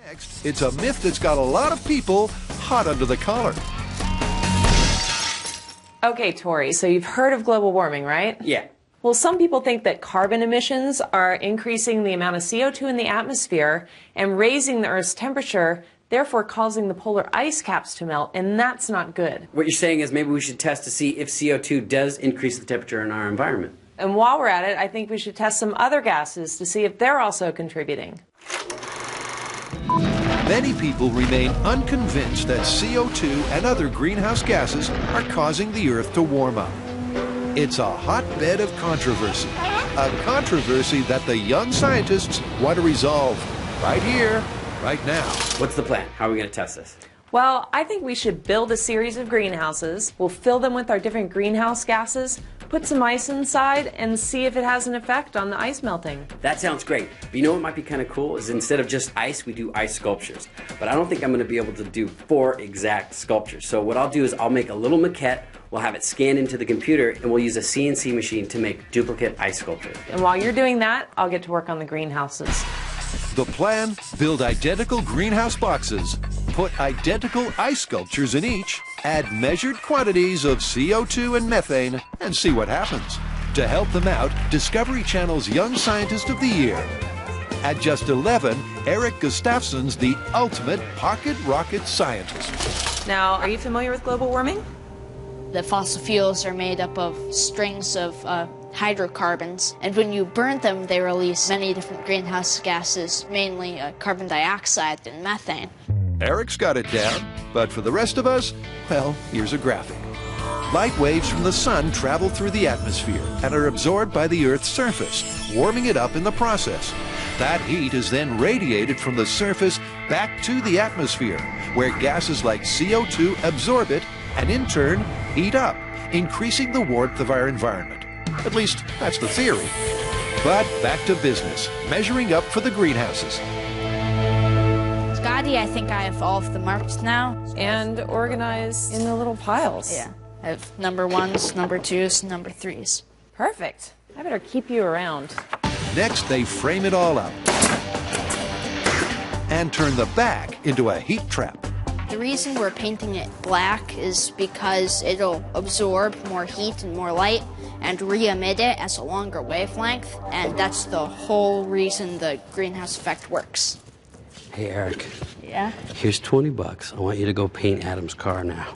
Next, it's a myth that's got a lot of people hot under the collar. Okay, Tori, so you've heard of global warming, right? Yeah. Well, some people think that carbon emissions are increasing the amount of CO2 in the atmosphere and raising the Earth's temperature, therefore causing the polar ice caps to melt, and that's not good. What you're saying is maybe we should test to see if CO2 does increase the temperature in our environment. And while we're at it, I think we should test some other gases to see if they're also contributing. Many people remain unconvinced that CO2 and other greenhouse gases are causing the Earth to warm up. It's a hotbed of controversy, a controversy that the young scientists want to resolve right here, right now. What's the plan? How are we going to test this? Well, I think we should build a series of greenhouses. We'll fill them with our different greenhouse gases, put some ice inside, and see if it has an effect on the ice melting. That sounds great. But you know what might be kind of cool is instead of just ice, we do ice sculptures. But I don't think I'm going to be able to do 4 exact sculptures. So what I'll do is I'll make a little maquette, we'll have it scanned into the computer, and we'll use a CNC machine to make duplicate ice sculptures. And while you're doing that, I'll get to work on the greenhouses. The plan, build identical greenhouse boxes, put identical ice sculptures in each, add measured quantities of CO2 and methane, and see what happens. To help them out, Discovery Channel's Young Scientist of the Year. At just 11, Eric Gustafson's the ultimate pocket rocket scientist. Now, are you familiar with global warming? The fossil fuels are made up of strings of hydrocarbons, and when you burn them, they release many different greenhouse gases, mainly carbon dioxide and methane. Eric's got it down, but for the rest of us, well, here's a graphic. Light waves from the sun travel through the atmosphere and are absorbed by the Earth's surface, warming it up in the process. That heat is then radiated from the surface back to the atmosphere, where gases like CO2 absorb it and in turn heat up, increasing the warmth of our environment. At least, that's the theory. But back to business, measuring up for the greenhouses. Scotty, I think I have all of them marked now. And organized in the little piles. Yeah, I have number 1s, number 2s, number 3s. Perfect. I better keep you around. Next, they frame it all up and turn the back into a heat trap. The reason we're painting it black is because it'll absorb more heat and more light and re-emit it as a longer wavelength, and that's the whole reason the greenhouse effect works. Hey, Eric. Yeah? Here's 20 bucks. I want you to go paint Adam's car now.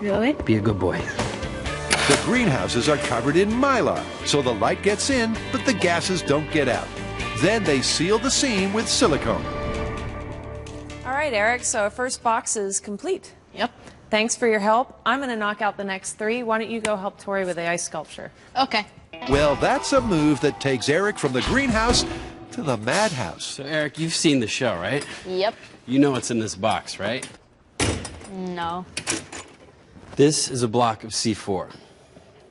Really? Be a good boy. The greenhouses are covered in mylar, so the light gets in, but the gases don't get out. Then they seal the seam with silicone. All right, Eric, so our first box is complete. Yep. Thanks for your help. I'm going to knock out the next 3. Why don't you go help Tori with the ice sculpture? Okay. Well, that's a move that takes Eric from the greenhouse to the madhouse. So, Eric, you've seen the show, right? Yep. You know what's in this box, right? No. This is a block of C4.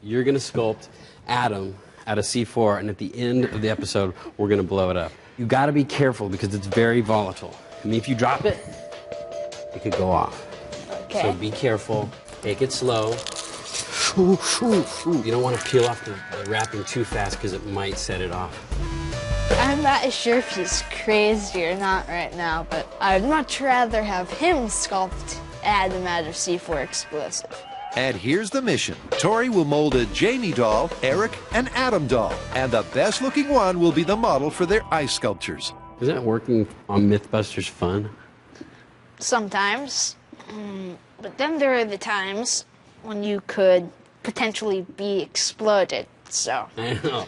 You're going to sculpt Adam out of C4, and at the end of the episode, we're going to blow it up. You got to be careful because it's very volatile. I mean, if you drop it, it could go off. Okay. So be careful. Take it slow. You don't want to peel off the wrapping too fast because it might set it off. I'm not sure if he's crazy or not right now, but I'd much rather have him sculpt Adam out of C4 explosive. And here's the mission. Tori will mold a Jamie doll, Eric an Adam doll, and the best looking one will be the model for their ice sculptures. Isn't working on Mythbusters fun? Sometimes. But then there are the times when you could potentially be exploded, so. I know.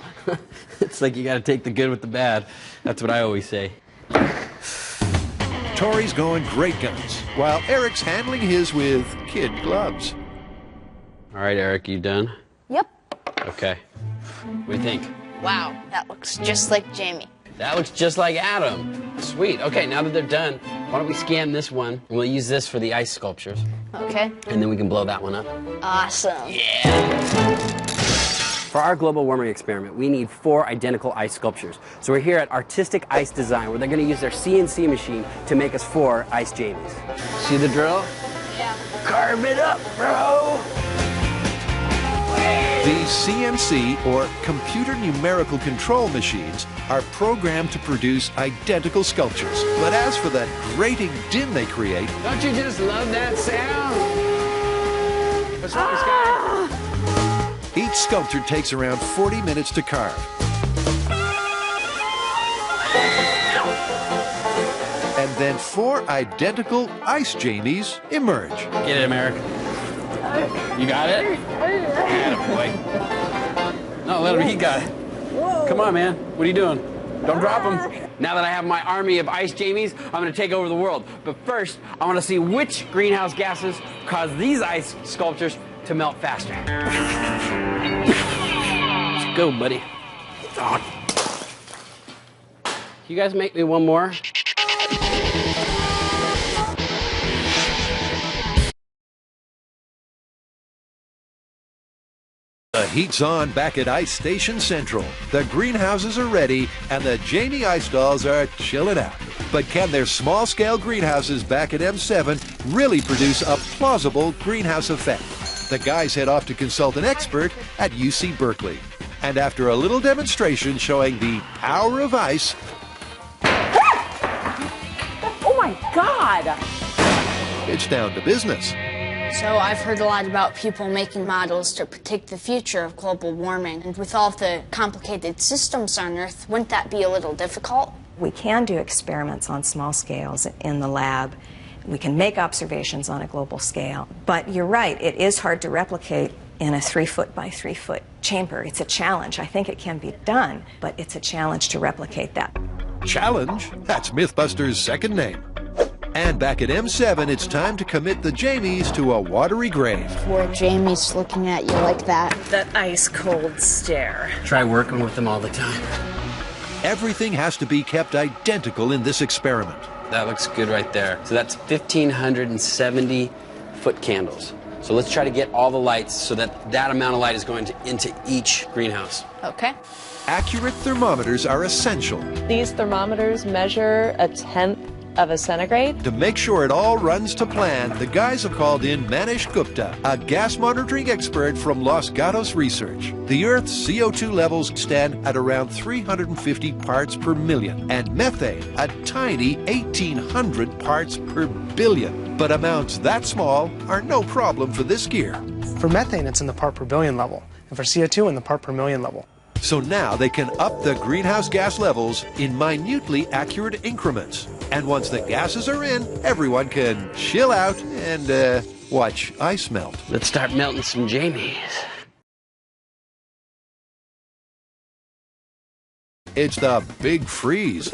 It's like you got to take the good with the bad. That's what I always say. Tori's going great guns, while Eric's handling his with kid gloves. All right, Eric, you done? Yep. Okay. What do you think? Wow, that looks just like Jamie. That looks just like Adam. Sweet. Okay, now that they're done, why don't we scan this one, and we'll use this for the ice sculptures. Okay. And then we can blow that one up. Awesome. Yeah! For our global warming experiment, we need 4 identical ice sculptures. So we're here at Artistic Ice Design, where they're going to use their CNC machine to make us 4 ice Jamies. See the drill? Yeah. Carve it up, bro! The These CNC, or computer numerical control machines, are programmed to produce identical sculptures. But as for that grating din they create... Don't you just love that sound? What's wrong, Scott? Each sculpture takes around 40 minutes to carve. And then 4 identical ice Jamies emerge. Get it, America. You got it? Attaboy. No, let him, he got it. Come on, man. What are you doing? Don't drop him. Now that I have my army of ice Jamies, I'm going to take over the world. But first, I want to see which greenhouse gases cause these ice sculptures to melt faster. Let's go, buddy. Oh. You guys make me one more? The heat's on back at Ice Station Central. The greenhouses are ready, and the Jamie ice dolls are chilling out. But can their small-scale greenhouses back at M7 really produce a plausible greenhouse effect? The guys head off to consult an expert at UC Berkeley. And after a little demonstration showing the power of ice... Oh my God! It's down to business. So I've heard a lot about people making models to predict the future of global warming. And with all of the complicated systems on Earth, wouldn't that be a little difficult? We can do experiments on small scales in the lab. We can make observations on a global scale. But you're right, it is hard to replicate in a 3-foot by 3-foot chamber. It's a challenge. I think it can be done, but it's a challenge to replicate that. Challenge? That's Mythbusters' second name. And back at M7, it's time to commit the Jamies to a watery grave. Poor Jamie's looking at you like that. That ice-cold stare. Try working with them all the time. Everything has to be kept identical in this experiment. That looks good right there. So that's 1,570 foot candles. So let's try to get all the lights so that that amount of light is going into each greenhouse. Okay. Accurate thermometers are essential These thermometers measure 1/10 of a centigrade. to make sure it all runs to plan. The guys have called in Manish Gupta, a gas monitoring expert from Los Gatos Research. The Earth's CO2 levels stand at around 350 parts per million, and methane a tiny 1,800 parts per billion. But amounts that small are no problem for this gear. For methane, it's in the part per billion level, and for CO2 in the part per million level. So now they can up the greenhouse gas levels in minutely accurate increments. And once the gases are in, everyone can chill out and watch ice melt. Let's start melting some Jamies. It's the big freeze.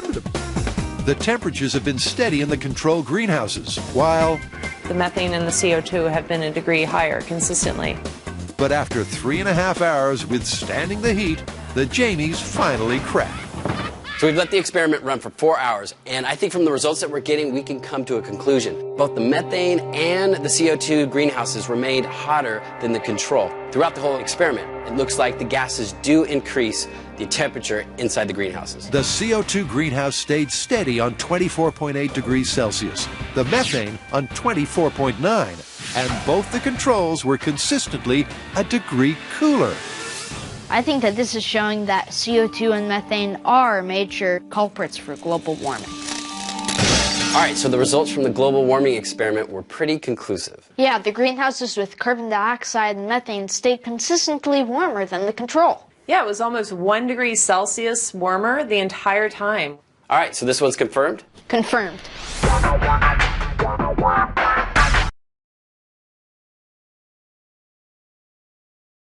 The temperatures have been steady in the control greenhouses, while... The methane and the CO2 have been a degree higher consistently. But after 3.5 hours withstanding the heat, the Jamies finally crack. So we've let the experiment run for 4 hours, and I think from the results that we're getting, we can come to a conclusion. Both the methane and the CO2 greenhouses remained hotter than the control. Throughout the whole experiment, it looks like the gases do increase the temperature inside the greenhouses. The CO2 greenhouse stayed steady on 24.8 degrees Celsius, the methane on 24.9, and both the controls were consistently a degree cooler. I think that this is showing that CO2 and methane are major culprits for global warming. All right, so the results from the global warming experiment were pretty conclusive. Yeah, the greenhouses with carbon dioxide and methane stayed consistently warmer than the control. Yeah, it was almost 1 degree Celsius warmer the entire time. All right, so this one's confirmed? Confirmed.